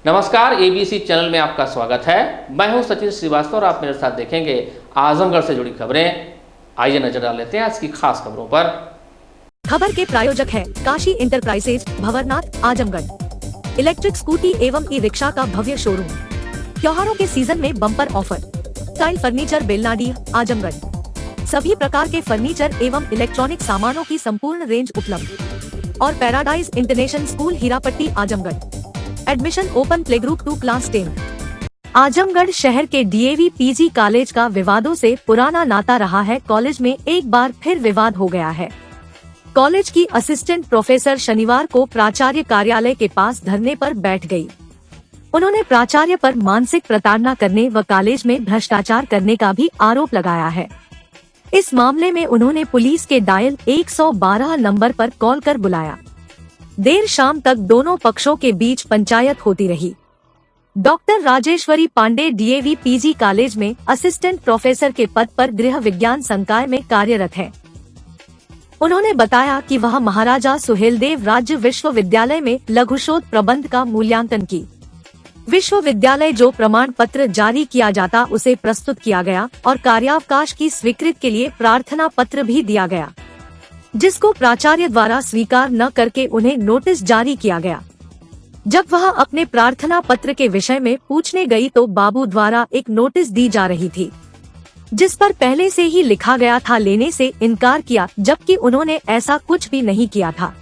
नमस्कार, ABC channel में आपका स्वागत है। मैं हूं सचिन श्रीवास्तव और आप मेरे साथ देखेंगे आजमगढ़ से जुड़ी खबरें। आइए नजर डाल लेते हैं आज की खास खबरों पर। खबर के प्रायोजक है Kashi enterprises, Bhanwarnath, Azamgarh. Electric scooty एवं ई रिक्शा का भव्य शोरूम। त्योहारों के सीजन में bumper offer. Tile furniture, Belnadi, Azamgarh. सभी प्रकार के फर्नीचर एवं इलेक्ट्रॉनिक सामानों की संपूर्ण रेंज उपलब्ध। और paradise International School, Hirapatti, Azamgarh. Admission open play group 2 class 10। Azamgarh शहर के डीएवी पीजी कॉलेज का विवादों से पुराना नाता रहा है। कॉलेज में एक बार फिर विवाद हो गया है। कॉलेज की असिस्टेंट प्रोफेसर शनिवार को प्राचार्य कार्यालय के पास धरने पर बैठ गई। उन्होंने प्राचार्य पर मानसिक प्रताड़ना करने व कॉलेज में भ्रष्टाचार करने का भी आरोप लगाया है। इस मामले में उन्होंने पुलिस के डायल 112 नंबर पर कॉल कर बुलाया। देर शाम तक दोनों पक्षों के बीच पंचायत होती रही। Doctor Rajeshwari Pandey DAV PG college में असिस्टेंट प्रोफेसर के पद पर गृह विज्ञान संकाय में कार्यरत है। उन्होंने बताया कि वह महाराजा सुहेलदेव राज्य विश्वविद्यालय में लघुशोध प्रबंध का मूल्यांकन की। विश्वविद्यालय जो प्रमाण पत्र जारी किया जाता उसे प्रस्तुत किया गया और कार्यावकाश की स्वीकृति के लिए प्रार्थना पत्र भी दिया गया, जिसको प्राचार्य द्वारा स्वीकार न करके उन्हें नोटिस जारी किया गया। जब वह अपने प्रार्थना पत्र के विषय में पूछने गई तो बाबू द्वारा एक नोटिस दी जा रही थी, जिस पर पहले से ही लिखा गया था लेने से इनकार किया, जबकि उन्होंने ऐसा कुछ भी नहीं किया था।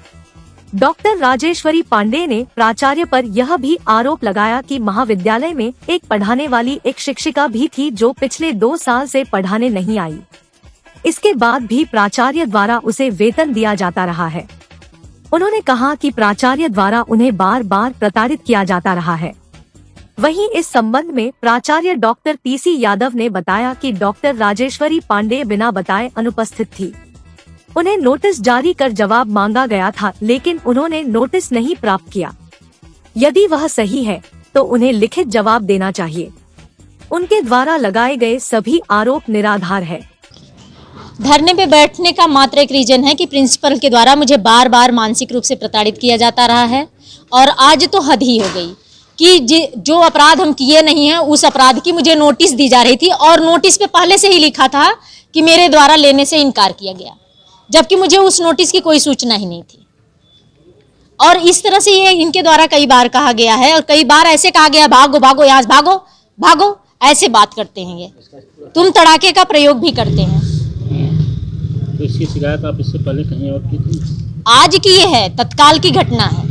डॉक्टर राजेश्वरी पांडे ने प्राचार्य पर यह भी आरोप लगाया कि महाविद्यालय में एक पढ़ाने वाली एक शिक्षिका भी थी जो पिछले 2 साल से पढ़ाने नहीं आई। इसके बाद भी प्राचार्य द्वारा उसे वेतन दिया जाता रहा है। उन्होंने कहा कि प्राचार्य द्वारा उन्हें बार बार प्रताड़ित किया जाता रहा है। वहीं इस संबंध में प्राचार्य डॉक्टर पीसी यादव ने बताया कि डॉक्टर राजेश्वरी पांडे बिना बताए अनुपस्थित थी। उन्हें नोटिस जारी कर जवाब मांगा गया था, लेकिन उन्होंने नोटिस नहीं प्राप्त किया। यदि वह सही है तो उन्हें लिखित जवाब देना चाहिए। उनके द्वारा लगाए गए सभी आरोप निराधार है। धरने पे बैठने का मात्र एक रीजन है कि प्रिंसिपल के द्वारा मुझे बार बार मानसिक रूप से प्रताड़ित किया जाता रहा है और आज तो हद ही हो गई कि जो अपराध हम किए नहीं हैं उस अपराध की मुझे नोटिस दी जा रही थी और नोटिस पे पहले से ही लिखा था कि मेरे द्वारा लेने से इनकार किया गया, जबकि मुझे उस नोटिस की कोई सूचना ही नहीं थी। और इस तरह से ये इनके द्वारा कई बार कहा गया है और कई बार ऐसे कहा गया भागो भागो यहाँ से, भागो भागो, ऐसे बात करते हैं। ये तुम तड़ाके का प्रयोग भी करते हैं। तो इसकी शिकायत आप इससे पहले कहीं और की थी? आज की ये है, तत्काल की घटना है,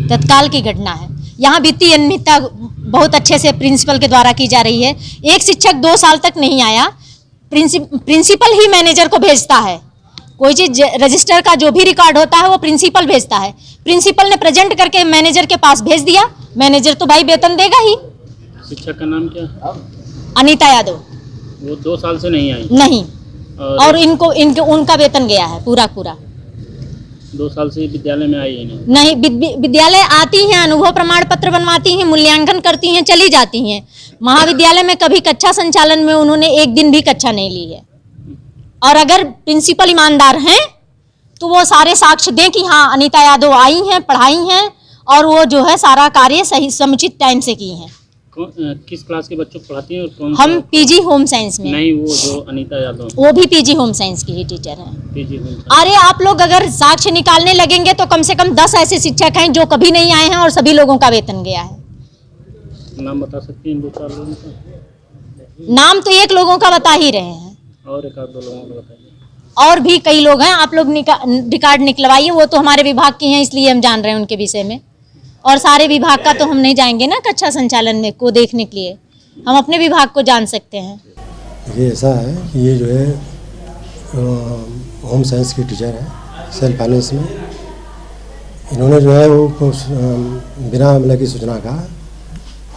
तत्काल की घटना है। यहाँ वित्तीय अनियमितता बहुत अच्छे से प्रिंसिपल के द्वारा की जा रही है। एक शिक्षक 2 साल तक नहीं आया, प्रिंसिपल ही मैनेजर को भेजता है। कोई चीज रजिस्टर का जो भी रिकॉर्ड होता है वो प्रिंसिपल भेजता है। प्रिंसिपल ने प्रेजेंट करके मैनेजर के पास भेज दिया। मैनेजर तो भाई वेतन देगा ही। शिक्षक का नाम क्या है? अनीता यादव। वो 2 साल से नहीं आई? नहीं। और उनका वेतन गया है पूरा। 2 साल से विद्यालय में आई है नहीं। विद्यालय आती हैं, अनुभव प्रमाण पत्र बनवाती हैं, मूल्यांकन करती हैं, चली जाती हैं। महाविद्यालय में कभी कक्षा संचालन में उन्होंने एक दिन भी कक्षा नहीं ली है। और अगर प्रिंसिपल ईमानदार हैं तो वो सारे साक्ष्य दें कि हाँ अनीता यादव आई हैं, पढ़ाई हैं और वो जो है सारा कार्य सही समुचित टाइम से की हैं। किस क्लास के बच्चों को पढ़ाती हैं और कौन? हम पीजी होम साइंस में। नहीं, वो जो अनीता यादव, वो भी पीजी होम साइंस की ही टीचर हैं। PG home. अरे आप लोग अगर साक्ष्य निकालने लगेंगे तो कम से कम 10 ऐसे शिक्षक हैं जो कभी नहीं आए हैं और सभी लोगों का वेतन गया है। नाम बता सकती हैं 2-4 लोगों का? नाम तो एक लोगों का बता ही रहे हैं और 1-2 लोगों का बताइए। और भी कई लोग हैं, आप लोग रिकॉर्ड निकलवाइए। वो तो हमारे विभाग की हैं इसलिए हम जान रहे हैं उनके विषय में। और सारे विभाग का तो हम नहीं जाएंगे ना कक्षा संचालन में को देखने के लिए। हम अपने विभाग को जान सकते हैं। ये ऐसा है कि ये जो है होम साइंस की टीचर है, सेल्फ फाइनेंस में। इन्होंने जो है वो बिना मतलब की सूचना का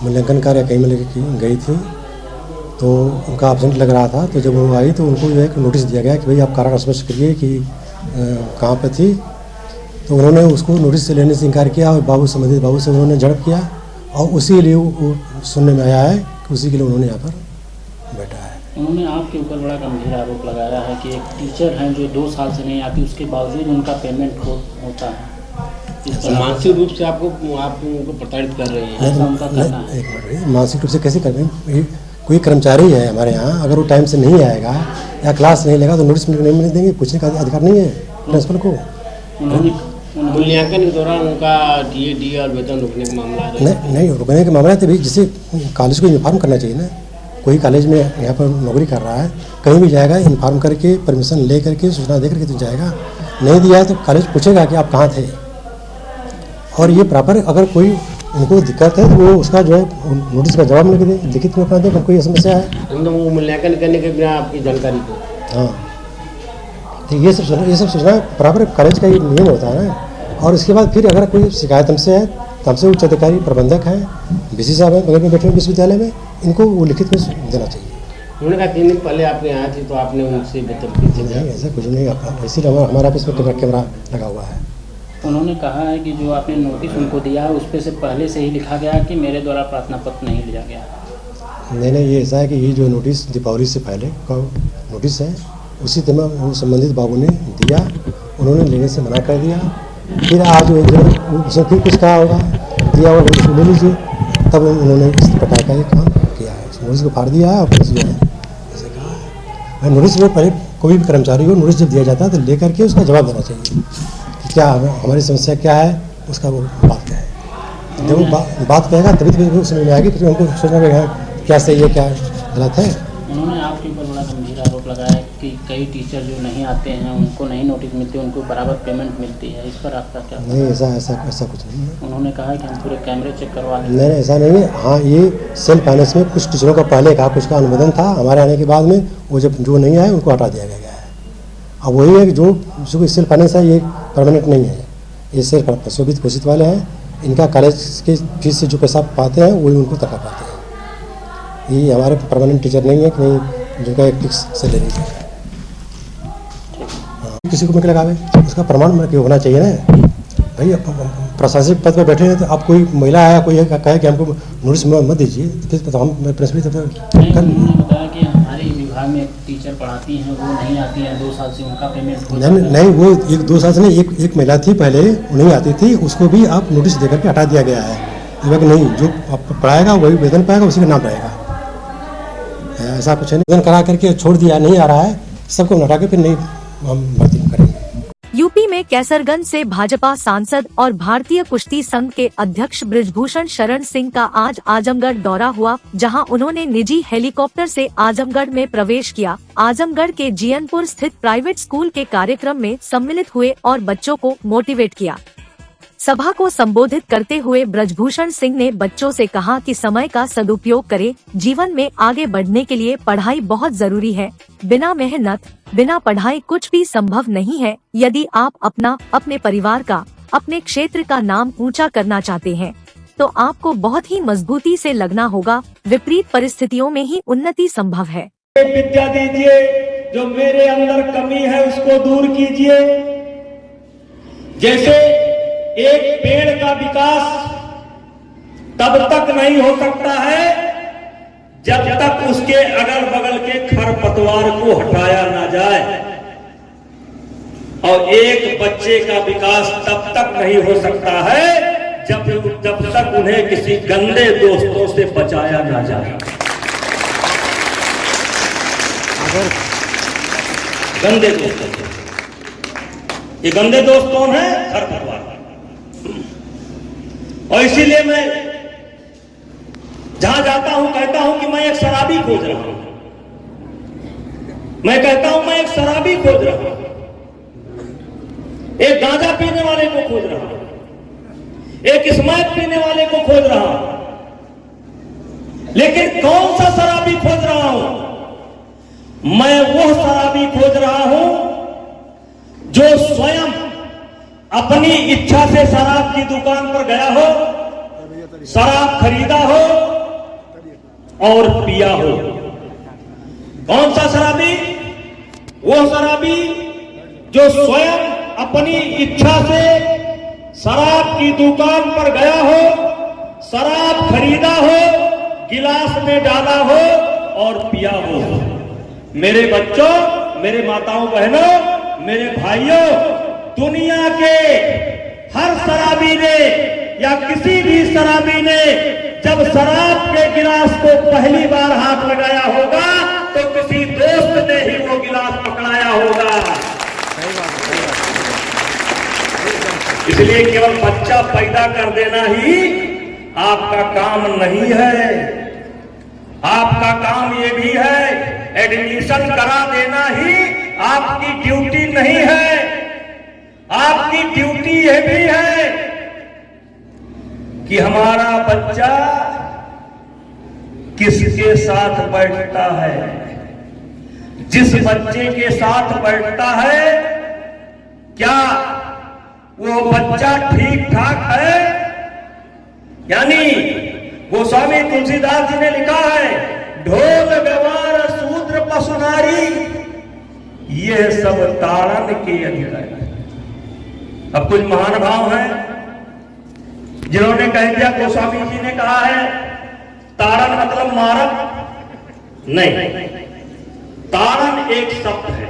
मूल्यांकन कार्य कहीं मतलब की गई थी, तो उनका एब्सेंट लग रहा था। तो जब वो आई तो उनको जो है एक नोटिस दिया गया कि भाई आप कारण स्पष्ट करिए कि कहाँ पे थी। तो उन्होंने उसको नोटिस से लेने से इनकार किया और संबंधित बाबू से उन्होंने झड़प किया और उसी लिए वो सुनने में आया है कि उसी के लिए उन्होंने यहाँ पर बैठा है। उन्होंने आपके ऊपर बड़ा गंभीर आरोप लगाया है कि एक टीचर हैं जो 2 साल से नहीं आती, उसके बावजूद उनका पेमेंट होता है। और मानसिक रूप से आप उनको प्रताड़ित कर रहे हैं, ऐसा उनका कहना है। एक मिनट भाई, मानसिक रूप से कैसे कर रहे हैं? कोई कर्मचारी है हमारे यहाँ, अगर वो टाइम से नहीं आएगा या क्लास नहीं लेगा तो नोटिस नहीं मिलने देंगे, पूछने का अधिकार नहीं है प्रिंसिपल को। मूल्यांकन के दौरान उनका डी और वेतन रुकने का मामला नहीं रुकने का मामला तो भाई जिसे कॉलेज को इन्फॉर्म करना चाहिए ना। कोई कॉलेज में यहाँ पर नौकरी कर रहा है, कहीं भी जाएगा इन्फॉर्म करके परमिशन ले करके सूचना दे करके तो जाएगा। नहीं दिया है तो कॉलेज पूछेगा कि आप कहाँ थे। और ये प्रॉपर अगर कोई उनको दिक्कत है तो वो उसका जो है नोटिस का जवाब लिख दे, लिखित में अपना दे, कोई समस्या है। हम वो मूल्यांकन करने के बिना आपकी जानकारी को। हाँ, तो ये सब सूचना प्रॉपर कॉलेज का ये नियम होता है ना। और उसके बाद फिर अगर कोई शिकायत हमसे है तो हमसे उच्च अधिकारी प्रबंधक हैं, वीसी साहब हैं बगल में बैठे विश्वविद्यालय में, इनको वो लिखित में देना चाहिए। उन्होंने कहा 3 दिन पहले आपने आए थे तो आपने उनसे बदतमीजी की। नहीं, ऐसा कुछ नहीं आता, इसीलिए हमारा ऑफिस में कैमरा लगा हुआ है। उन्होंने कहा है कि जो आपने नोटिस उनको दिया है उस पर से पहले से ही लिखा गया है कि मेरे द्वारा प्रार्थना पत्र नहीं लिया गया। नहीं, ये ऐसा है कि ये जो नोटिस दीपावली से पहले का नोटिस है, उसी तरह वो संबंधित बाबू ने दिया, उन्होंने लेने से मना कर दिया। फिर आज उसने फिर कुछ कहा होगा, दिया होगा नोटिस ले लीजिए, तब उन्होंने इस प्रकार का ये काम किया है। नोटिस को फाड़ दिया है और फिर जो है ऐसे कहा है। भाई नोटिस में पहले कोई भी कर्मचारी हो, नोटिस जब दिया जाता है तो ले करके उसका जवाब देना चाहिए कि क्या हमारी समस्या क्या है, उसका वो बात क्या है। जब वो बात कहेगा तभी तो समझ में आएगी, फिर उनको सोचना पड़ेगा क्या सही है क्या गलत है। उन्होंने आपके ऊपर बड़ा गंभीर आरोप लगाया कि कई टीचर जो नहीं आते हैं उनको नहीं नोटिस मिलती, उनको बराबर पेमेंट मिलती है। इस पर आपका क्या? नहीं, ऐसा कुछ नहीं है। उन्होंने कहा है कि हम पूरे कैमरे चेक करवा लें। नहीं, ऐसा नहीं है। हाँ, ये सेल्फ फाइनेंस में कुछ टीचरों का पहले का कुछ का अनुमोदन था, हमारे आने के बाद में वो जब जो नहीं आए उनको हटा दिया गया है। अब वही है कि जो सेल्फ फाइनेंस है ये परमानेंट नहीं है, ये सिर्फ प्रशोभित घोषित वाले हैं। इनका कॉलेज के फीस से जो पैसा पाते हैं वही उनको तक पाते हैं। ये हमारे परमानेंट टीचर नहीं है कि नहीं जिनका एक फिक्स सैलरी है। हाँ, किसी को मिल लगावे उसका प्रमाण होना चाहिए ना भाई। प्रशासनिक पद पर बैठे हैं तो आप कोई महिला आया कोई कहे कि हमको नोटिस मत दीजिए, फिर तो हम प्रिंसिपल तब कर। उन्होंने बताया कि हमारे विभाग में टीचर पढ़ाती हैं वो नहीं आती हैं, 2 साल से उनका पेमेंट नहीं, वो 1-2 साल से नहीं, एक महिला थी पहले, वो नहीं आती थी, उसको भी आप नोटिस देकर के हटा दिया गया है। नहीं, जो आप पढ़ाएगा वही वेतन पाएगा, उसी का नाम रहेगा। ऐसा कुछ नहीं, वेतन करा करके छोड़ दिया, नहीं आ रहा है, सबको हटा के फिर नहीं हम भर्ती करेंगे। यूपी में कैसरगंज से भाजपा सांसद और भारतीय कुश्ती संघ के अध्यक्ष बृजभूषण शरण सिंह का आज आजमगढ़ दौरा हुआ, जहां उन्होंने निजी हेलीकॉप्टर से आजमगढ़ में प्रवेश किया। आजमगढ़ के जियनपुर स्थित प्राइवेट स्कूल के कार्यक्रम में सम्मिलित हुए और बच्चों को मोटिवेट किया। सभा को संबोधित करते हुए बृजभूषण सिंह ने बच्चों से कहा कि समय का सदुपयोग करें, जीवन में आगे बढ़ने के लिए पढ़ाई बहुत जरूरी है। बिना मेहनत, बिना पढ़ाई कुछ भी संभव नहीं है। यदि आप अपने परिवार का, अपने क्षेत्र का नाम ऊंचा करना चाहते हैं तो आपको बहुत ही मजबूती से लगना होगा। विपरीत परिस्थितियों में ही उन्नति संभव है। विद्या दीजिए, जो मेरे अंदर कमी है उसको दूर कीजिए। जैसे एक पेड़ का विकास तब तक नहीं हो सकता है जब तक उसके अगल बगल के खरपतवार को हटाया ना जाए, और एक बच्चे का विकास तब तक नहीं हो सकता है जब तक उन्हें किसी गंदे दोस्तों से बचाया ना जाए। अगर गंदे दोस्त, ये गंदे दोस्त कौन है? खरपतवार। और इसीलिए मैं जहां जाता हूं कहता हूं कि मैं एक शराबी खोज रहा हूं। मैं कहता हूं मैं एक शराबी खोज रहा हूं, एक गांजा पीने वाले को खोज रहा हूं, एक स्मैक पीने वाले को खोज रहा हूं। लेकिन कौन सा शराबी खोज रहा हूं? मैं वो शराबी खोज रहा हूं जो स्वयं अपनी इच्छा से शराब की दुकान पर गया हो, शराब खरीदा हो और पिया हो। कौन सा शराबी? वो शराबी जो स्वयं अपनी इच्छा से शराब की दुकान पर गया हो, शराब खरीदा हो, गिलास में डाला हो और पिया हो। मेरे बच्चों, मेरे माताओं बहनों, मेरे भाइयों, दुनिया के हर शराबी ने या किसी भी शराबी ने जब शराब के गिलास को पहली बार हाथ लगाया होगा तो किसी दोस्त ने ही वो गिलास पकड़ाया होगा। इसलिए केवल बच्चा पैदा कर देना ही आपका काम नहीं है। आपका काम ये भी है, एडमिशन करा देना ही आपकी ड्यूटी नहीं है। आपकी ड्यूटी ये भी है कि हमारा बच्चा किसके साथ बैठता है। जिस बच्चे के साथ बैठता है क्या वो बच्चा ठीक ठाक है? यानी गोस्वामी तुलसीदास जी ने लिखा है, ढोल गवार शूद्र पशुनारी ये सब ताड़न के अधिकारी। अब कुछ महान भाव हैं जिन्होंने कह दिया, गोस्वामी जी ने कहा है ताड़न मतलब मारक नहीं, ताड़न एक शब्द है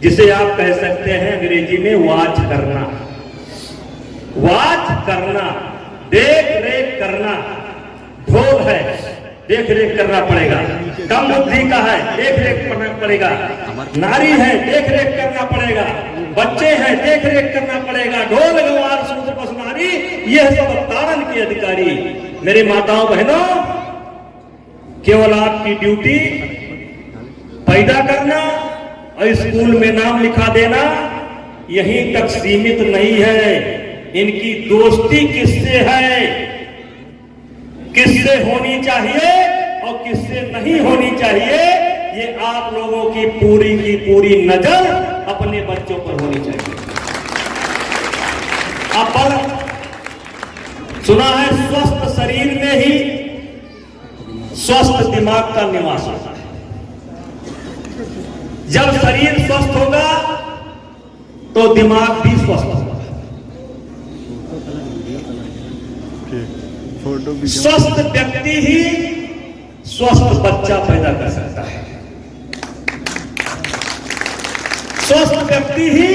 जिसे आप कह सकते हैं अंग्रेजी में वॉच करना। वॉच करना, देख रेख करना। ढोल है, देख रेख करना पड़ेगा। कम बुद्धि का है, देख रेख करना पड़ेगा। नारी है, देख रेख करना पड़ेगा। बच्चे हैं, देख रेख करना पड़ेगा। ढोल गवार शूद्र पशुनारी यह सब ताड़न के अधिकारी। मेरी माताओं बहनों, केवल आपकी ड्यूटी पैदा करना और स्कूल में नाम लिखा देना यहीं तक सीमित नहीं है। इनकी दोस्ती किससे है, किससे होनी चाहिए और किससे नहीं होनी चाहिए, ये आप लोगों की पूरी नजर अपने बच्चों पर होनी चाहिए। आप सुना है स्वस्थ शरीर में ही स्वस्थ दिमाग का निवास होता है। जब शरीर स्वस्थ होगा तो दिमाग भी स्वस्थ होगा। स्वस्थ व्यक्ति ही स्वस्थ बच्चा पैदा कर सकता है। स्वस्थ व्यक्ति ही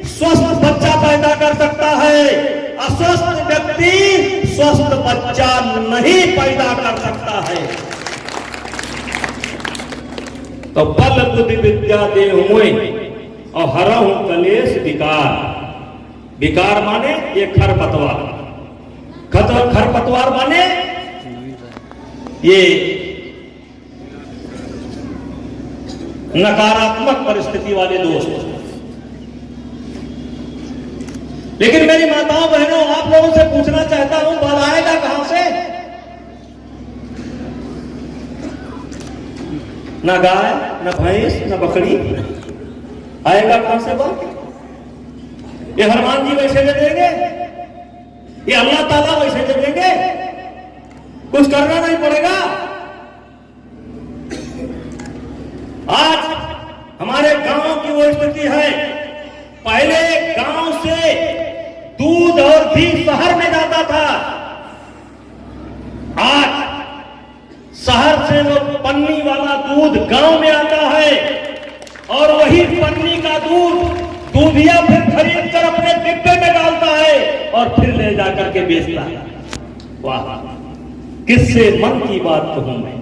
स्वस्थ बच्चा पैदा कर सकता है। अस्वस्थ व्यक्ति स्वस्थ बच्चा नहीं पैदा कर सकता है। तो बल बुद्धि विद्या दे हुए और हरहु कलेश विकार। विकार माने ये खरपतवार, खरपतवार माने ये नकारात्मक परिस्थिति वाले दोस्त। लेकिन मेरी माताओं बहनों, आप लोगों से पूछना चाहता हूं, बल आएगा कहां से? ना गाय, ना भैंस, ना बकरी, आएगा कहां से बल? ये हनुमान जी वैसे दे देंगे, ये अल्लाह ताला वैसे दे देंगे? कुछ करना नहीं पड़ेगा। आज हमारे गांव की वो स्थिति है, पहले गांव से दूध और घी शहर में जाता था। आज शहर से वो पन्नी वाला दूध गांव में आता है और वही पन्नी का दूध दूधिया फिर खरीद कर अपने डिब्बे में डालता है और फिर ले जाकर के बेचता है। वाह, किससे मन की बात कहूं मैं,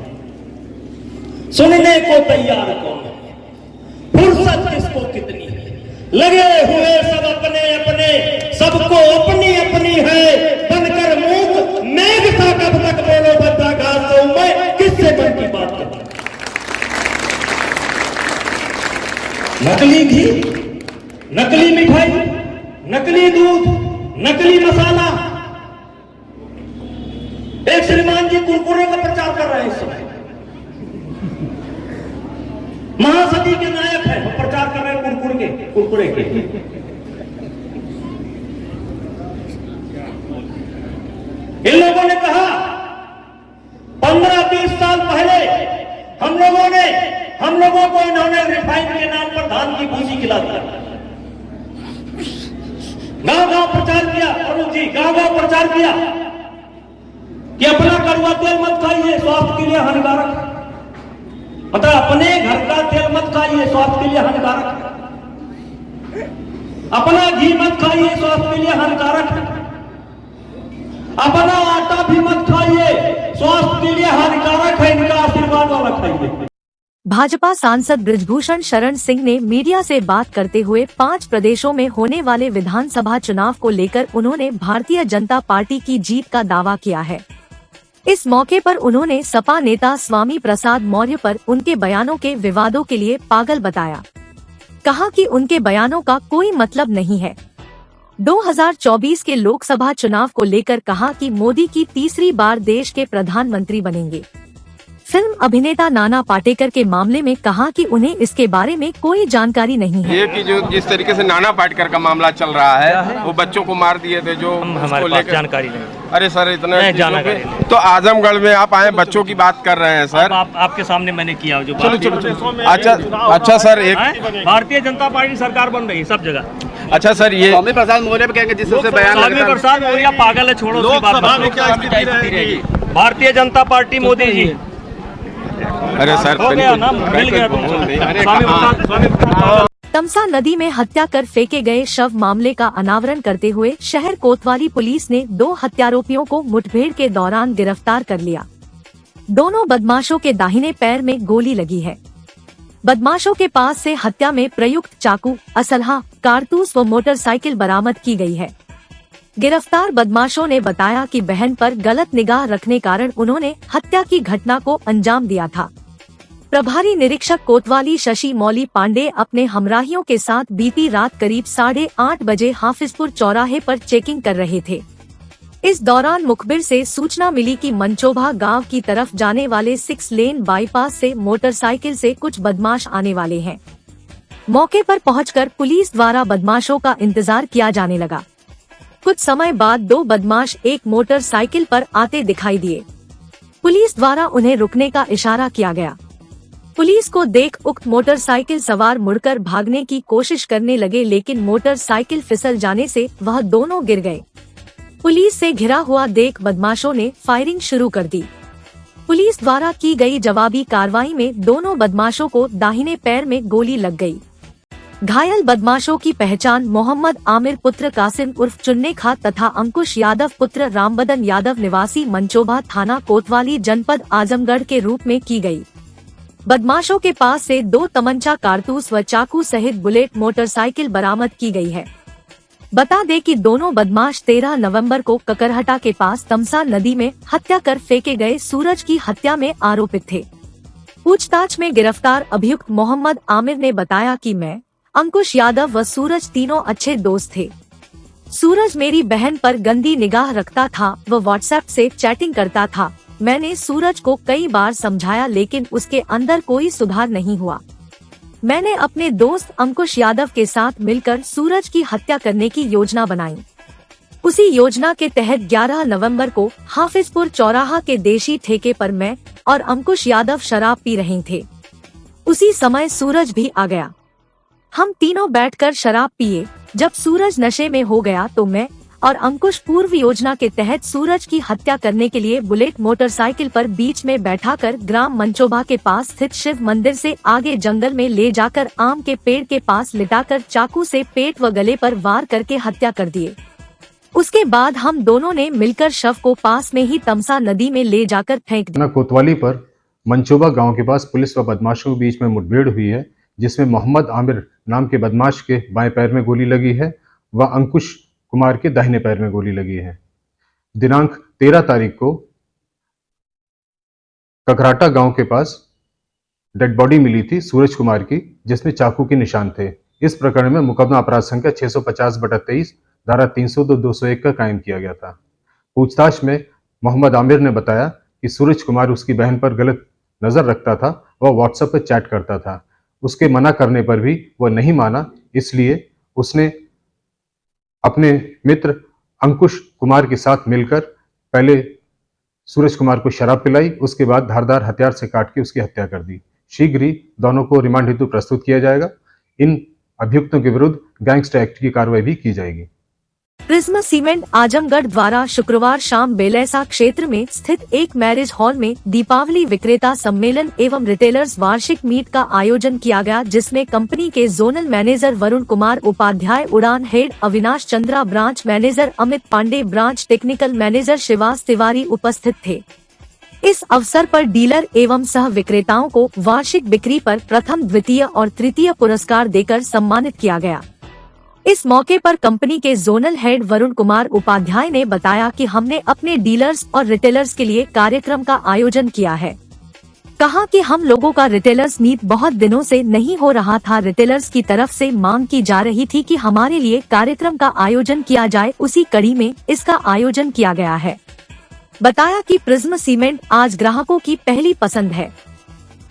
सुनने को तैयार कौन है, फुर्सत किसको कितनी है। लगे हुए सब अपने अपने, सबको अपनी अपनी है। बनकर मूक मेघ सा कब तक बोलो बद्दा घास तो मैं किससे मन की बात करूं। नकली घी, नकली मिठाई, नकली दूध, नकली मसाला। एक श्रीमान जी कुरकुरे का प्रचार कर रहे हैं इस समय, महासती के नायक है, वो प्रचार कर रहे हैं कुरकुरे के। इन लोगों ने कहा 15-20 साल पहले हम लोगों को इन्होंने रिफाइन के नाम पर धान की भूसी खिला दिया। गांव-गांव प्रचार किया, अरुण जी गांव-गांव प्रचार किया कि अपना कड़वा तेल मत खाइए, स्वास्थ्य के लिए हानिकारक है। मतलब अपने घर का तेल मत खाइए, स्वास्थ्य के लिए हानिकारक है। अपना घी मत खाइए, स्वास्थ्य के लिए हानिकारक है। अपना आटा भी मत खाइए, स्वास्थ्य के लिए हानिकारक है। इनका आशीर्वाद वाला खाइए। भाजपा सांसद बृजभूषण शरण सिंह ने मीडिया से बात करते हुए 5 प्रदेशों में होने वाले विधानसभा चुनाव को लेकर उन्होंने भारतीय जनता पार्टी की जीत का दावा किया है। इस मौके पर उन्होंने सपा नेता स्वामी प्रसाद मौर्य पर उनके बयानों के विवादों के लिए पागल बताया। कहा कि उनके बयानों का कोई मतलब नहीं है। 2024 के लोकसभा चुनाव को लेकर कहा कि मोदी की तीसरी बार देश के प्रधानमंत्री बनेंगे। फिल्म अभिनेता नाना पाटेकर के मामले में कहा कि उन्हें इसके बारे में कोई जानकारी नहीं है। ये कि जो जिस तरीके से नाना पाटेकर का मामला चल रहा है, वो बच्चों को मार दिए थे, जो हमारे पास जानकारी नहीं। अरे सर इतना जानकारी तो आजमगढ़ में आप आए बच्चों की बात कर रहे हैं सर। आपके सामने मैंने किया जो अच्छा सर, एक भारतीय जनता पार्टी सरकार बन रही है सब जगह। अच्छा सर, ये स्वामी प्रसाद मौर्य पे कहेंगे जिससे बयान स्वामी प्रसाद मौर्य पागल है, छोड़ो उसकी बात। भारतीय जनता पार्टी मोदी जी। अरे सर हो गया ना, मिल गया तुमको। तमसा नदी में हत्या कर फेंके गए शव मामले का अनावरण करते हुए शहर कोतवाली पुलिस ने 2 हत्यारोपियों को मुठभेड़ के दौरान गिरफ्तार कर लिया। दोनों बदमाशों के दाहिने पैर में गोली लगी है। बदमाशों के पास से हत्या में प्रयुक्त चाकू, असलहा, कारतूस व मोटरसाइकिल बरामद की गई है। गिरफ्तार बदमाशों ने बताया कि बहन पर गलत निगाह रखने कारण उन्होंने हत्या की घटना को अंजाम दिया था। प्रभारी निरीक्षक कोतवाली शशि मौली पांडे अपने हमराहियों के साथ बीती रात करीब 8:30 बजे हाफिजपुर चौराहे पर चेकिंग कर रहे थे। इस दौरान मुखबिर से सूचना मिली कि मंचोभा गांव की तरफ जाने वाले 6 लेन बाईपास से मोटरसाइकिल से कुछ बदमाश आने वाले हैं। मौके पर पहुंचकर पुलिस द्वारा बदमाशों का इंतजार किया जाने लगा। कुछ समय बाद 2 बदमाश एक मोटरसाइकिल पर आते दिखाई दिए। पुलिस द्वारा उन्हें रुकने का इशारा किया गया। पुलिस को देख उक्त मोटरसाइकिल सवार मुड़कर भागने की कोशिश करने लगे, लेकिन मोटरसाइकिल फिसल जाने से वह दोनों गिर गए। पुलिस से घिरा हुआ देख बदमाशों ने फायरिंग शुरू कर दी। पुलिस द्वारा की गई जवाबी कार्रवाई में दोनों बदमाशों को दाहिने पैर में गोली लग गई। घायल बदमाशों की पहचान मोहम्मद आमिर पुत्र कासिम उर्फ चुन्ने खा तथा अंकुश यादव पुत्र रामबदन यादव निवासी मंचोभा थाना कोतवाली जनपद आजमगढ़ के रूप में की गई। बदमाशों के पास से 2 तमंचा, कारतूस व चाकू सहित बुलेट मोटरसाइकिल बरामद की गई है। बता दें कि दोनों बदमाश 13 नवंबर को ककरहटा के पास तमसा नदी में हत्या कर फेंके गए सूरज की हत्या में आरोपित थे। पूछताछ में गिरफ्तार अभियुक्त मोहम्मद आमिर ने बताया कि मैं, अंकुश यादव व सूरज तीनों अच्छे दोस्त थे। सूरज मेरी बहन पर गंदी निगाह रखता था व व्हाट्सएप से चैटिंग करता था। मैंने सूरज को कई बार समझाया, लेकिन उसके अंदर कोई सुधार नहीं हुआ। मैंने अपने दोस्त अंकुश यादव के साथ मिलकर सूरज की हत्या करने की योजना बनाई। उसी योजना के तहत 11 नवंबर को हाफिजपुर चौराहा के देशी ठेके पर मैं और अंकुश यादव शराब पी रहे थे। उसी समय सूरज भी आ गया। हम तीनों बैठकर शराब पिए। जब सूरज नशे में हो गया तो मैं और अंकुश पूर्व योजना के तहत सूरज की हत्या करने के लिए बुलेट मोटरसाइकिल पर बीच में बैठाकर ग्राम मंचोभा के पास स्थित शिव मंदिर से आगे जंगल में ले जाकर आम के पेड़ के पास लिटाकर चाकू से पेट व गले पर वार करके हत्या कर दिए। उसके बाद हम दोनों ने मिलकर शव को पास में ही तमसा नदी में ले जाकर फेंक दिया। कोतवाली पर मंचोभा गाँव के पास पुलिस व बदमाशों के बीच में मुठभेड़ हुई है, जिसमें मोहम्मद आमिर नाम के बदमाश के बाएं पैर में गोली लगी है व अंकुश कुमार के दाहिने पैर में गोली लगी है। दिनांक 13 तारीख को ककराटा गांव के पास डेड बॉडी मिली थी सूरज कुमार की, जिसमें चाकू के निशान थे। इस प्रकरण में मुकदमा अपराध संख्या 650/23 धारा 302, 201 का कायम किया गया था। पूछताछ में मोहम्मद आमिर ने बताया कि सूरज कुमार उसकी बहन पर गलत नजर रखता था, वह व्हाट्सएप पर चैट करता था। उसके मना करने पर भी वह नहीं माना, इसलिए उसने अपने मित्र अंकुश कुमार के साथ मिलकर पहले सूरज कुमार को शराब पिलाई, उसके बाद धारदार हथियार से काट के उसकी हत्या कर दी। शीघ्र ही दोनों को रिमांड हेतु प्रस्तुत किया जाएगा। इन अभियुक्तों के विरुद्ध गैंगस्टर एक्ट की कार्रवाई भी की जाएगी। प्रिज्म सीमेंट आजमगढ़ द्वारा शुक्रवार शाम बेलैसा क्षेत्र में स्थित एक मैरिज हॉल में दीपावली विक्रेता सम्मेलन एवं रिटेलर्स वार्षिक मीट का आयोजन किया गया, जिसमें कंपनी के zonal manager Varun Kumar Upadhyay, Udaan head Avinash Chandra, branch manager Amit Pandey, branch technical manager Shivas Tiwari उपस्थित थे। इस अवसर पर डीलर एवं सह विक्रेताओं को वार्षिक बिक्री पर प्रथम, द्वितीय और तृतीय पुरस्कार देकर सम्मानित किया गया। इस मौके पर कंपनी के जोनल हेड वरुण कुमार उपाध्याय ने बताया कि हमने अपने डीलर्स और रिटेलर्स के लिए कार्यक्रम का आयोजन किया है। कहा कि हम लोगों का रिटेलर्स मीट बहुत दिनों से नहीं हो रहा था। रिटेलर्स की तरफ से मांग की जा रही थी कि हमारे लिए कार्यक्रम का आयोजन किया जाए, उसी कड़ी में इसका आयोजन किया गया है। बताया कि प्रिज्म सीमेंट आज ग्राहकों की पहली पसंद है।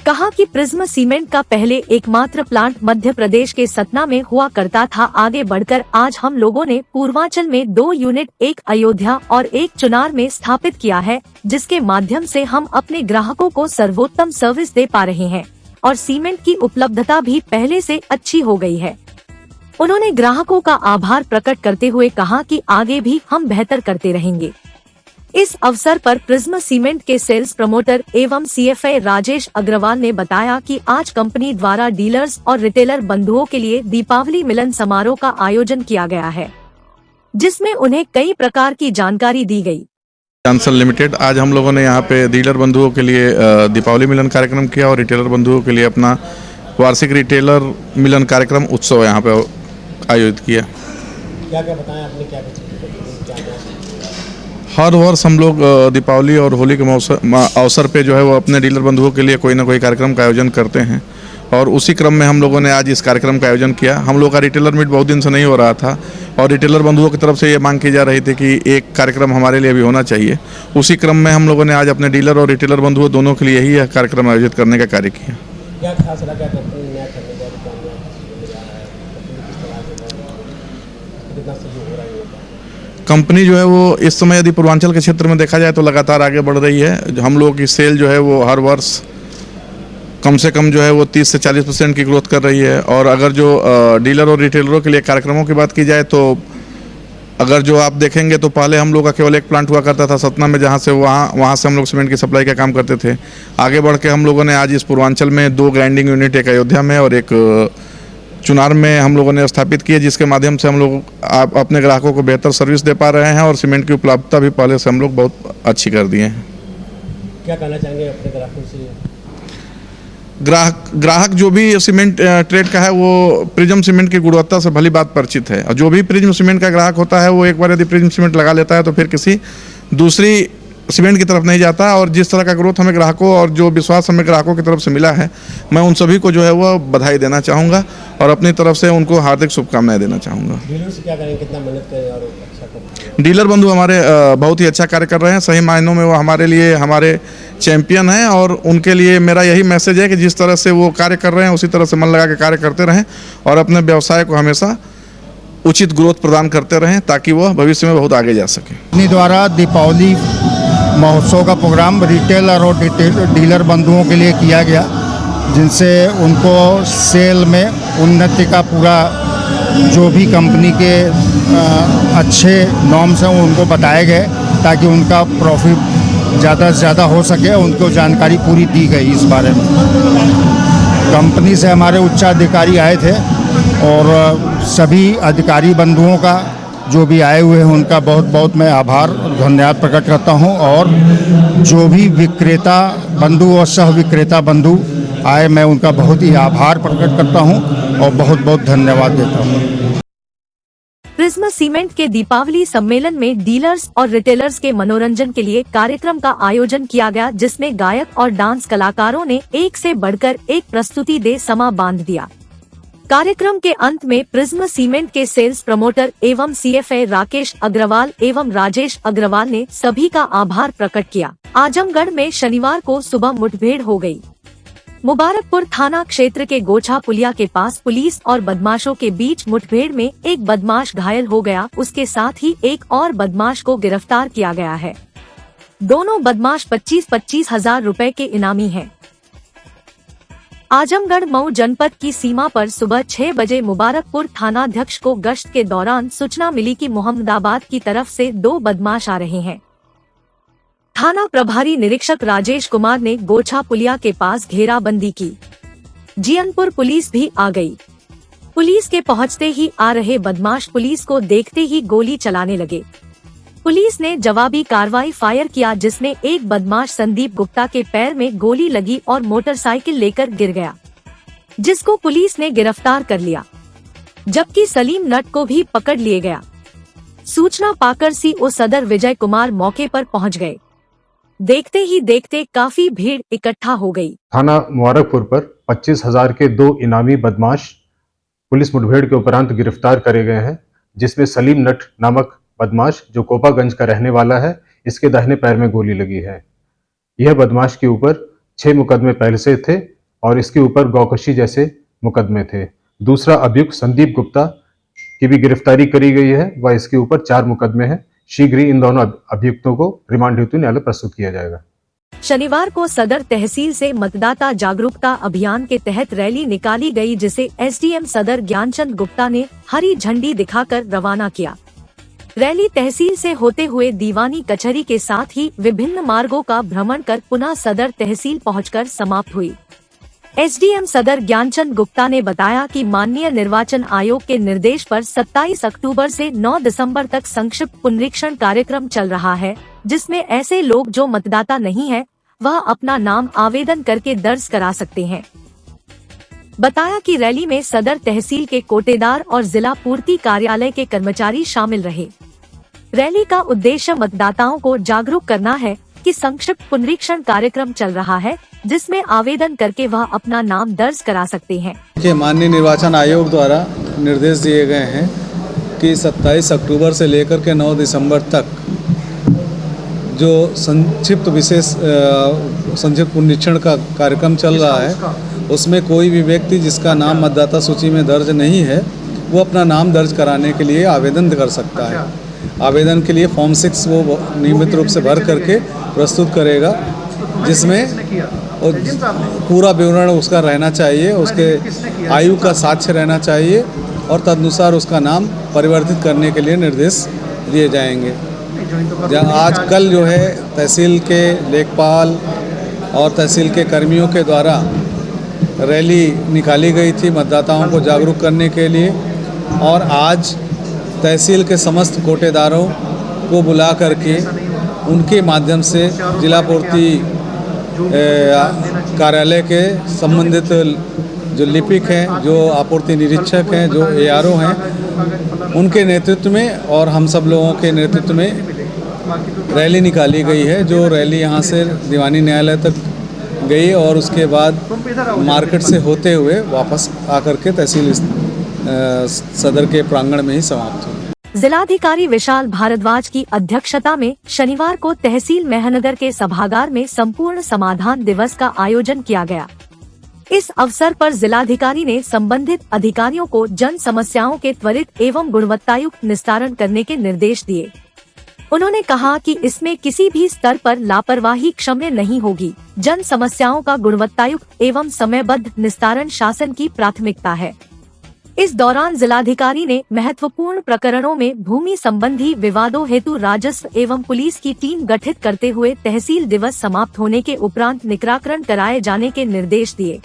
कहा कि प्रिज्म सीमेंट का पहले एकमात्र प्लांट मध्य प्रदेश के सतना में हुआ करता था। आगे बढ़कर आज हम लोगों ने पूर्वांचल में 2 यूनिट, एक अयोध्या और एक चुनार में स्थापित किया है, जिसके माध्यम से हम अपने ग्राहकों को सर्वोत्तम सर्विस दे पा रहे हैं और सीमेंट की उपलब्धता भी पहले से अच्छी हो गई है। उन्होंने ग्राहकों का आभार प्रकट करते हुए कहा कि आगे भी हम बेहतर करते रहेंगे। इस अवसर पर प्रिज्म सीमेंट के सेल्स प्रमोटर एवं CFA राजेश अग्रवाल ने बताया कि आज कंपनी द्वारा डीलर्स और रिटेलर बंधुओं के लिए दीपावली मिलन समारोह का आयोजन किया गया है, जिसमें उन्हें कई प्रकार की जानकारी दी गई। जॉनसन लिमिटेड, आज हम लोगों ने यहाँ पे डीलर बंधुओं के लिए दीपावली मिलन कार्यक्रम किया और रिटेलर बंधुओं के लिए अपना वार्षिक रिटेलर मिलन कार्यक्रम उत्सव यहाँ पे आयोजित किया। क्या बताएं आपने, क्या हर वर्ष हम लोग दीपावली और होली के अवसर पे जो है वो अपने डीलर बंधुओं के लिए कोई ना कोई कार्यक्रम का आयोजन करते हैं और उसी क्रम में हम लोगों ने आज इस कार्यक्रम का आयोजन किया। हम लोग का रिटेलर मीट बहुत दिन से नहीं हो रहा था और रिटेलर बंधुओं की तरफ से ये मांग की जा रही थी कि एक कार्यक्रम हमारे लिए भी होना चाहिए। उसी क्रम में हम लोगों ने आज अपने डीलर और रिटेलर बंधुओं दोनों के लिए ही यह कार्यक्रम आयोजित करने का कार्य किया। क्या खास लगा, क्या करते हैं, कंपनी जो है वो इस समय यदि पूर्वांचल के क्षेत्र में देखा जाए तो लगातार आगे बढ़ रही है। हम लोगों की सेल जो है वो हर वर्ष कम से कम जो है वो 30 से 40% की ग्रोथ कर रही है। और अगर जो डीलर और रिटेलरों के लिए कार्यक्रमों की बात की जाए तो अगर जो आप देखेंगे तो पहले हम लोग का केवल एक प्लांट हुआ करता था सतना में, जहाँ से वहाँ से हम लोग सीमेंट की सप्लाई का काम करते थे। आगे बढ़ के हम लोगों ने आज इस पूर्वांचल में 2 ग्राइंडिंग यूनिट, एक अयोध्या में और एक चुनार में हम लोगों ने स्थापित किए, जिसके माध्यम से हम लोग अपने ग्राहकों को बेहतर सर्विस दे पा रहे हैं और सीमेंट की उपलब्धता भी पहले से हम लोग बहुत अच्छी कर दिए हैं। क्या कहना चाहेंगे अपने ग्राहकों से? ग्राहक जो भी सीमेंट ट्रेड का है वो प्रिज्म सीमेंट की गुणवत्ता से भली बात परिचित है और जो भी प्रिज्म सीमेंट का ग्राहक होता है वो एक बार यदि प्रिज्म सीमेंट लगा लेता है तो फिर किसी दूसरी सीमेंट की तरफ नहीं जाता। और जिस तरह का ग्रोथ हमें ग्राहकों और जो विश्वास हमें ग्राहकों की तरफ से मिला है, मैं उन सभी को जो है वो बधाई देना चाहूँगा और अपनी तरफ से उनको हार्दिक शुभकामनाएं देना चाहूँगा। डीलर से क्या करेंगे, कितना मेहनत करें और अच्छा करें? डीलर बंधु हमारे बहुत ही अच्छा कार्य कर रहे हैं। सही मायनों में वो हमारे लिए हमारे चैंपियन हैं और उनके लिए मेरा यही मैसेज है कि जिस तरह से वो कार्य कर रहे हैं उसी तरह से मन लगा के कार्य करते रहें और अपने व्यवसाय को हमेशा उचित ग्रोथ प्रदान करते रहें ताकि वह भविष्य में बहुत आगे जा सके। कंपनी द्वारा दीपावली महोत्सव का प्रोग्राम रिटेलर और डीलर बंधुओं के लिए किया गया, जिनसे उनको सेल में उन्नति का पूरा जो भी कंपनी के अच्छे नॉर्म्स हैं उनको बताए गए ताकि उनका प्रॉफिट ज़्यादा से ज़्यादा हो सके। उनको जानकारी पूरी दी गई इस बारे में। कंपनी से हमारे उच्चाधिकारी आए थे और सभी अधिकारी बंधुओं का जो भी आए हुए हैं उनका बहुत बहुत मैं आभार धन्यवाद प्रकट करता हूं और जो भी विक्रेता बंधु और सह विक्रेता बंधु आए मैं उनका बहुत ही आभार प्रकट करता हूं और बहुत बहुत धन्यवाद देता हूं। प्रिज्म सीमेंट के दीपावली सम्मेलन में डीलर्स और रिटेलर्स के मनोरंजन के लिए कार्यक्रम का आयोजन किया गया, जिसमें गायक और डांस कलाकारों ने एक से बढ़कर एक प्रस्तुति दे समा बांध दिया। कार्यक्रम के अंत में प्रिज्म सीमेंट के सेल्स प्रमोटर एवं CFA राकेश अग्रवाल एवं राजेश अग्रवाल ने सभी का आभार प्रकट किया। आजमगढ़ में शनिवार को सुबह मुठभेड़ हो गई। मुबारकपुर थाना क्षेत्र के गोछा पुलिया के पास पुलिस और बदमाशों के बीच मुठभेड़ में एक बदमाश घायल हो गया, उसके साथ ही एक और बदमाश को गिरफ्तार किया गया है। दोनों बदमाश 25-25 हजार रुपए के इनामी हैं। आजमगढ़ मऊ जनपद की सीमा पर सुबह 6 बजे मुबारकपुर थानाध्यक्ष को गश्त के दौरान सूचना मिली कि मोहम्मदाबाद की तरफ से 2 बदमाश आ रहे हैं। थाना प्रभारी निरीक्षक राजेश कुमार ने गोछा पुलिया के पास घेराबंदी की। जियनपुर पुलिस भी आ गई। पुलिस के पहुंचते ही आ रहे बदमाश पुलिस को देखते ही गोली चलाने लगे। पुलिस ने जवाबी कार्रवाई फायर किया, जिसमें एक बदमाश संदीप गुप्ता के पैर में गोली लगी और मोटरसाइकिल लेकर गिर गया, जिसको पुलिस ने गिरफ्तार कर लिया, जबकि सलीम नट को भी पकड़ लिया गया। सूचना पाकर सीओ सदर विजय कुमार मौके पर पहुंच गए। देखते ही देखते काफी भीड़ इकट्ठा हो गई। थाना मुबारकपुर पर 25,000 के 2 इनामी बदमाश पुलिस मुठभेड़ के उपरांत गिरफ्तार करे गए हैं, जिसमें सलीम नट नामक बदमाश जो कोपागंज का रहने वाला है, इसके दाहिने पैर में गोली लगी है। यह बदमाश के ऊपर 6 मुकदमे पहले से थे और इसके ऊपर गौकशी जैसे मुकदमे थे। दूसरा अभियुक्त संदीप गुप्ता की भी गिरफ्तारी करी गई है व इसके ऊपर 4 मुकदमे हैं। शीघ्र ही इन दोनों अभियुक्तों को रिमांड हेतु न्यायालय प्रस्तुत किया जाएगा। शनिवार को सदर तहसील से मतदाता जागरूकता अभियान के तहत रैली निकाली गई, जिसे एसडीएम सदर ज्ञानचंद गुप्ता ने हरी झंडी दिखाकर रवाना किया। रैली तहसील से होते हुए दीवानी कचहरी के साथ ही विभिन्न मार्गों का भ्रमण कर पुनः सदर तहसील पहुंचकर समाप्त हुई। एसडीएम सदर ज्ञानचंद गुप्ता ने बताया कि माननीय निर्वाचन आयोग के निर्देश पर 27 अक्टूबर से 9 दिसंबर तक संक्षिप्त पुनरीक्षण कार्यक्रम चल रहा है, जिसमें ऐसे लोग जो मतदाता नहीं है वह अपना नाम आवेदन करके दर्ज करा सकते हैं। बताया कि रैली में सदर तहसील के कोटेदार और जिला पूर्ति कार्यालय के कर्मचारी शामिल रहे। रैली का उद्देश्य मतदाताओं को जागरूक करना है कि संक्षिप्त पुनरीक्षण कार्यक्रम चल रहा है, जिसमें आवेदन करके वह अपना नाम दर्ज करा सकते हैं। माननीय निर्वाचन आयोग द्वारा निर्देश दिए गए हैं कि 27 अक्टूबर से लेकर के 9 दिसंबर तक जो संक्षिप्त पुनरीक्षण का कार्यक्रम चल रहा है, उसमें कोई भी व्यक्ति जिसका नाम मतदाता सूची में दर्ज नहीं है वो अपना नाम दर्ज कराने के लिए आवेदन कर सकता है। आवेदन के लिए फॉर्म 6 वो नियमित रूप से भर करके प्रस्तुत करेगा, जिसमें पूरा विवरण उसका रहना चाहिए, उसके आयु का साक्ष्य रहना चाहिए और तदनुसार उसका नाम परिवर्तित करने के लिए निर्देश दिए जाएंगे। आज कल जो है तहसील के लेखपाल और तहसील के कर्मियों के द्वारा रैली निकाली गई थी मतदाताओं को जागरूक करने के लिए, और आज तहसील के समस्त कोटेदारों को बुला करके उनके माध्यम से जिला पूर्ति कार्यालय के संबंधित जो लिपिक हैं, जो आपूर्ति निरीक्षक हैं, जो एआरओ हैं, उनके नेतृत्व में और हम सब लोगों के नेतृत्व में रैली निकाली गई है। जो रैली यहाँ से दीवानी न्यायालय तक गई और उसके बाद मार्केट से होते हुए वापस आकर के तहसील सदर के प्रांगण में ही समाप्त हुई। जिलाधिकारी विशाल भारद्वाज की अध्यक्षता में शनिवार को तहसील मेहनगर के सभागार में संपूर्ण समाधान दिवस का आयोजन किया गया। इस अवसर पर जिलाधिकारी ने संबंधित अधिकारियों को जन समस्याओं के त्वरित एवं गुणवत्तायुक्त निस्तारण करने के निर्देश दिए। उन्होंने कहा कि इसमें किसी भी स्तर पर लापरवाही क्षम्य नहीं होगी। जन समस्याओं का गुणवत्तायुक्त एवं समयबद्ध निस्तारण शासन की प्राथमिकता है। इस दौरान जिलाधिकारी ने महत्वपूर्ण प्रकरणों में भूमि संबंधी विवादों हेतु राजस्व एवं पुलिस की टीम गठित करते हुए तहसील दिवस समाप्त होने के उपरांत निराकरण कराए जाने के निर्देश दिए।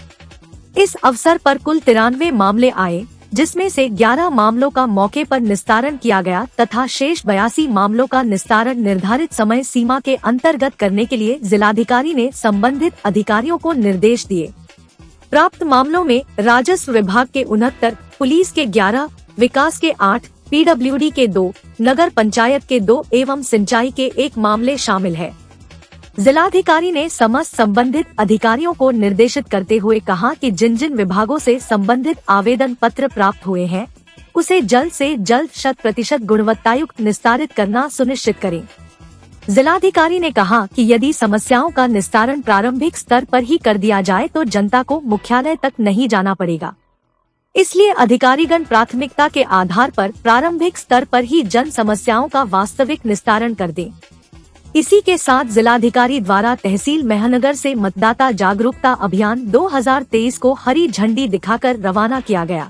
इस अवसर पर कुल 93 मामले आए, जिसमें से 11 मामलों का मौके पर निस्तारण किया गया तथा शेष 82 मामलों का निस्तारण निर्धारित समय सीमा के अंतर्गत करने के लिए जिलाधिकारी ने संबंधित अधिकारियों को निर्देश दिए। प्राप्त मामलों में राजस्व विभाग के 69, पुलिस के 11, विकास के 8, पीडब्ल्यूडी के 2, नगर पंचायत के 2 एवं सिंचाई के 1 मामले शामिल है। जिलाधिकारी ने समस्त संबंधित अधिकारियों को निर्देशित करते हुए कहा कि जिन जिन विभागों से संबंधित आवेदन पत्र प्राप्त हुए हैं, उसे जल्द से जल्द 100% गुणवत्तायुक्त निस्तारित करना सुनिश्चित करें। जिलाधिकारी ने कहा कि यदि समस्याओं का निस्तारण प्रारंभिक स्तर पर ही कर दिया जाए तो जनता को मुख्यालय तक नहीं जाना पड़ेगा। इसलिए अधिकारीगण प्राथमिकता के आधार पर प्रारंभिक स्तर पर ही जन समस्याओं का वास्तविक निस्तारण कर दें। इसी के साथ जिलाधिकारी द्वारा तहसील मेहनगर से मतदाता जागरूकता अभियान 2023 को हरी झंडी दिखाकर रवाना किया गया।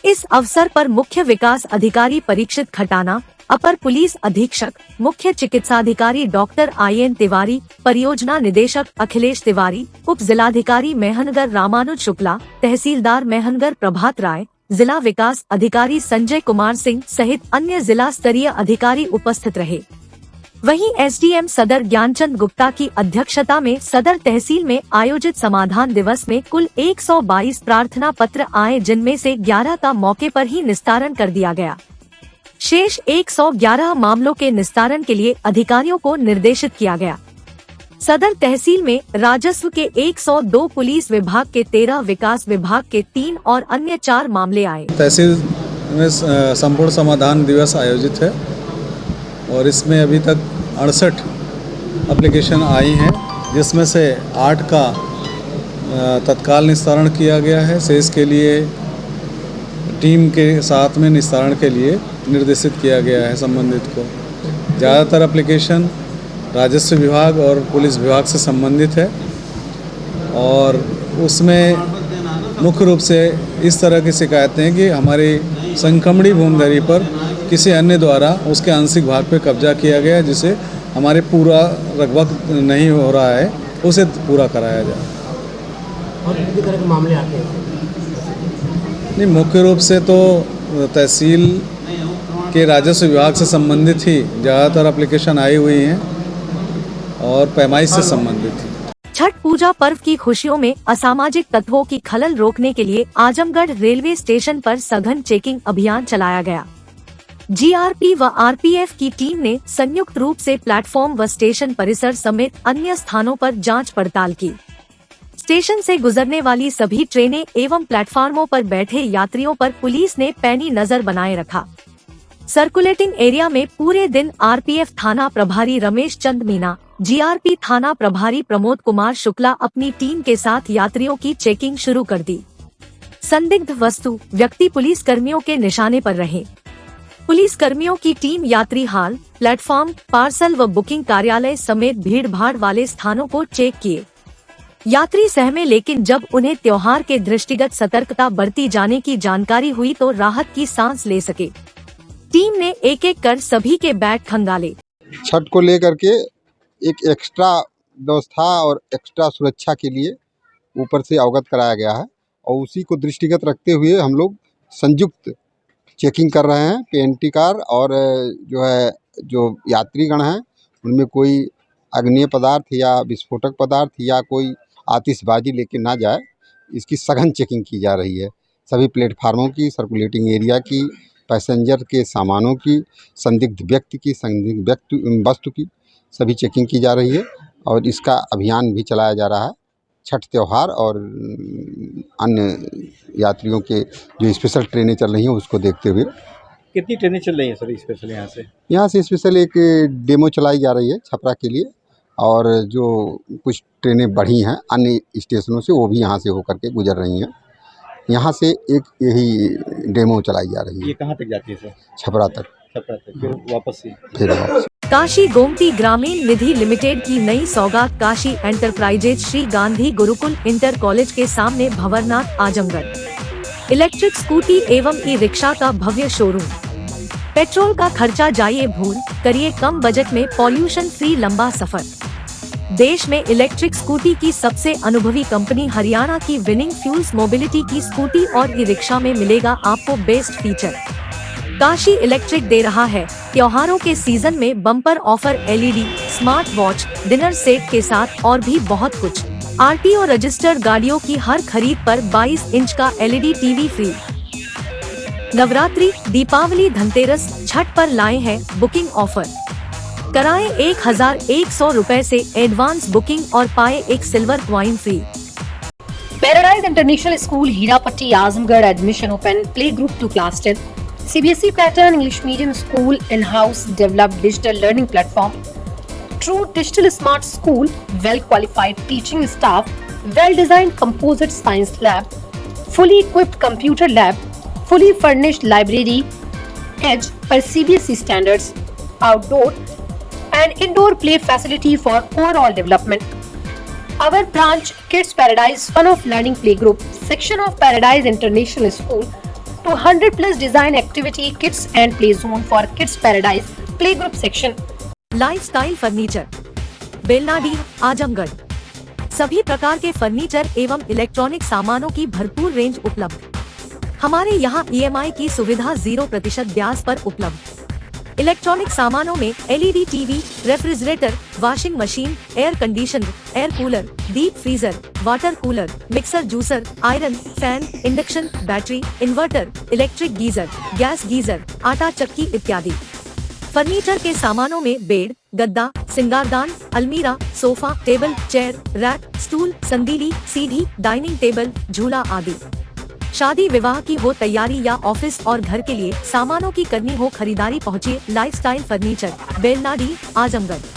इस अवसर पर मुख्य विकास अधिकारी परीक्षित खटाना, अपर पुलिस अधीक्षक, मुख्य चिकित्साधिकारी डॉक्टर IN तिवारी, परियोजना निदेशक अखिलेश तिवारी, उप जिलाधिकारी मेहनगर रामानुज शुक्ला, तहसीलदार मेहनगर प्रभात राय, जिला विकास अधिकारी संजय कुमार सिंह सहित अन्य जिला स्तरीय अधिकारी उपस्थित रहे। वहीं SDM सदर ज्ञानचंद गुप्ता की अध्यक्षता में सदर तहसील में आयोजित समाधान दिवस में कुल 122 प्रार्थना पत्र आए, जिनमें से 11 का मौके पर ही निस्तारण कर दिया गया। शेष 111 मामलों के निस्तारण के लिए अधिकारियों को निर्देशित किया गया। सदर तहसील में राजस्व के 102, पुलिस विभाग के 13, विकास विभाग के 3 और अन्य 4 मामले आए। तहसील में संपूर्ण समाधान दिवस आयोजित है और इसमें अभी तक 68 एप्लीकेशन आई हैं, जिसमें से 8 का तत्काल निस्तारण किया गया है। शेष के लिए टीम के साथ में निस्तारण के लिए निर्देशित किया गया है संबंधित को। ज़्यादातर एप्लीकेशन राजस्व विभाग और पुलिस विभाग से संबंधित है और उसमें मुख्य रूप से इस तरह की शिकायतें हैं कि हमारी संक्रमणी भूमिधरी पर किसी अन्य द्वारा उसके आंशिक भाग पर कब्जा किया गया, जिसे हमारे पूरा रकबा नहीं हो रहा है, उसे पूरा कराया जाए। और किस तरह के मामले आते हैं? नहीं, मुख्य रूप से तो तहसील के राजस्व विभाग से संबंधित ही ज़्यादातर एप्लीकेशन आई हुई हैं और पैमाइश से संबंधित थी। छठ पूजा पर्व की खुशियों में असामाजिक तत्वों की खलल रोकने के लिए आजमगढ़ रेलवे स्टेशन पर सघन चेकिंग अभियान चलाया गया। GRP व RPF की टीम ने संयुक्त रूप से प्लेटफॉर्म व स्टेशन परिसर समेत अन्य स्थानों पर जांच पड़ताल की। स्टेशन से गुजरने वाली सभी ट्रेनें एवं प्लेटफार्मों पर बैठे यात्रियों पर पुलिस ने पैनी नजर बनाए रखा। सर्कुलेटिंग एरिया में पूरे दिन RPF थाना प्रभारी रमेश चंद मीना, GRP थाना प्रभारी प्रमोद कुमार शुक्ला अपनी टीम के साथ यात्रियों की चेकिंग शुरू कर दी। संदिग्ध वस्तु, व्यक्ति पुलिस कर्मियों के निशाने पर रहे। पुलिस कर्मियों की टीम यात्री हाल, प्लेटफॉर्म, पार्सल व बुकिंग कार्यालय समेत भीड़ भाड़ वाले स्थानों को चेक किए। यात्री सहमे, लेकिन जब उन्हें त्योहार के दृष्टिगत सतर्कता बरती जाने की जानकारी हुई तो राहत की सांस ले सके। टीम ने एक एक कर सभी के बैग खंगाले। छठ को लेकर के एक एक्स्ट्रा व्यवस्था और एक्स्ट्रा सुरक्षा के लिए ऊपर से अवगत कराया गया है और उसी को दृष्टिगत रखते हुए हम लोग संयुक्त चेकिंग कर रहे हैं। PNT कार और जो यात्रीगण हैं उनमें कोई अग्नेय पदार्थ या विस्फोटक पदार्थ या कोई आतिशबाजी लेके ना जाए, इसकी सघन चेकिंग की जा रही है। सभी प्लेटफार्मों की, सर्कुलेटिंग एरिया की, पैसेंजर के सामानों की, संदिग्ध व्यक्ति की, संदिग्ध वस्तु की सभी चेकिंग की जा रही है और इसका अभियान भी चलाया जा रहा है। छठ त्यौहार और अन्य यात्रियों के जो स्पेशल ट्रेनें चल रही हैं उसको देखते हुए। कितनी ट्रेनें चल रही हैं सर स्पेशल यहाँ से? यहाँ से स्पेशल एक डेमो चलाई जा रही है छपरा के लिए और जो कुछ ट्रेनें बढ़ी हैं अन्य स्टेशनों से वो भी यहाँ से होकर के गुजर रही हैं। यहाँ से एक यही डेमो चलाई जा रही है। ये कहाँ तक जाती है सर? छपरा तक। छपरा तक, फिर वापस से? फिर वापस। काशी गोमती ग्रामीण निधि लिमिटेड की नई सौगात Kashi enterprises Shri Gandhi Gurukul inter college के सामने भंवरनाथ आजमगढ़। इलेक्ट्रिक स्कूटी एवं ई-रिक्शा का भव्य शोरूम। पेट्रोल का खर्चा जाइए भूल, करिए कम बजट में पॉल्यूशन फ्री लंबा सफर। देश में इलेक्ट्रिक स्कूटी की सबसे अनुभवी कंपनी हरियाणा की विनिंग फ्यूल्स मोबिलिटी की स्कूटी और ई-रिक्शा में मिलेगा आपको बेस्ट फीचर। काशी इलेक्ट्रिक दे रहा है त्योहारों के सीजन में bumper offer, LED, smart watch, dinner set के साथ और भी बहुत कुछ। RTO रजिस्टर्ड गाड़ियों की हर खरीद पर 22 इंच का LED TV free. Navratri, Deepawali, Dhanteras, Chhath पर लाए हैं बुकिंग ऑफर। कराएं 1100 रुपए से एडवांस बुकिंग और पाए एक silver coin free. Paradise International School Hirapatti Azamgarh admission open, play group to class 10, CBSE pattern English medium school, in house developed digital learning platform, true digital smart school, well qualified teaching staff, well designed composite science lab, fully equipped computer lab, fully furnished library, edge per CBSE standards, outdoor and indoor play facility for overall development. Our branch Kids Paradise Fun of Learning Playgroup section of Paradise International School to 100 plus design activity kits and play zone for Kids Paradise Playgroup section. Lifestyle furniture, Belnadi, Azamgarh. सभी प्रकार के furniture एवं electronic सामानों की भरपूर range उपलब्ध। हमारे यहाँ EMI की सुविधा 0% ब्याज पर उपलब्ध। इलेक्ट्रॉनिक सामानों में LED TV, refrigerator, washing machine, air conditioner, air cooler, deep freezer, water cooler, mixer juicer, iron, fan, induction, battery, inverter, electric geyser, gas geyser, आटा चक्की इत्यादि। फर्नीचर के सामानों में बेड, गद्दा, सिंगारदान, अलमीरा, sofa, table, chair, rack, stool, संदीली, सीढ़ी, डाइनिंग टेबल, झूला आदि। शादी विवाह की हो तैयारी या ऑफिस और घर के लिए सामानों की करनी हो खरीदारी, पहुंचिए लाइफस्टाइल फर्नीचर, बेलनाडी, आजमगढ़।